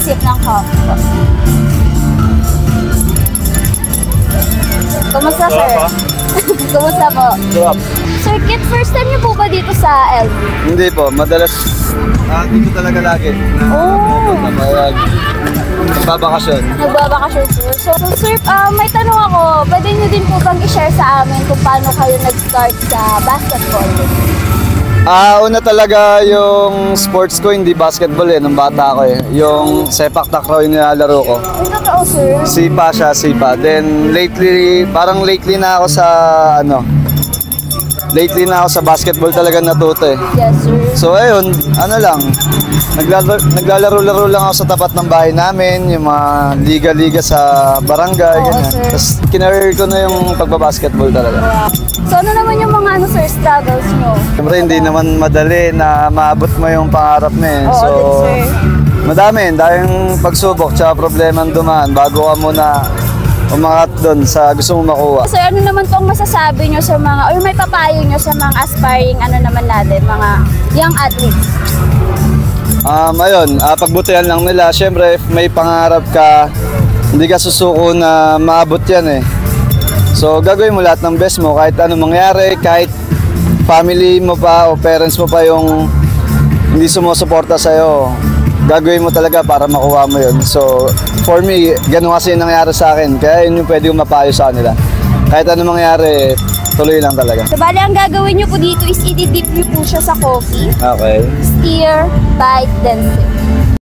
sip ng coffee po. Kumusta, sir? Kumusta po? Sarap. Sir Kit, first time niyo po ba dito sa LV? Hindi po, madalas dito talaga lagi. Oh! Nagbabakasyon. Nagbabakasyon po. So sir, may tanong ako. Pwede niyo din po bang i-share sa amin kung paano kayo nag-start sa basketball? Una talaga yung sports ko, hindi basketball nung bata ako Yung sepak takraw yung nilalaro ko. Ay, totoo, sir. Sipa siya, sipa. Then lately na ako sa lately na ako sa basketball talaga natuto Yes, sir. So ayun, naglalaro-laro lang ako sa tapat ng bahay namin, yung mga liga-liga sa barangay, Oo, ganyan. sir. Tapos kinareer ko na yung pagbabasketball talaga. Wow. So ano naman yung mga sir, struggles nyo? Siyempre hindi naman madali na maabot mo yung pangarap mo Oo, So din, sir. dahil pagsubok tsaka problema ang dumaan bago ka muna umangat doon sa gusto mong makuha. Sir, ano naman po ang masasabi nyo sa mga, or may papayo nyo sa mga aspiring, naman natin, mga young athletes? Ayun, pagbutihan lang nila. Siyempre, if may pangarap ka, hindi ka susuko na maabot yan So, gagawin mo lahat ng best mo kahit anong mangyari, kahit family mo pa o parents mo pa yung hindi sumusuporta sa'yo. Gagawin mo talaga para makuha mo yun. So, for me, ganun kasi yung nangyari sa akin. Kaya yun yung pwede kong mapayo sa kanila. Kahit anong mangyari, tuloy lang talaga. So, bali, ang gagawin nyo po dito is i-dip nyo po siya sa coffee. Okay. Steer, bite, then sip.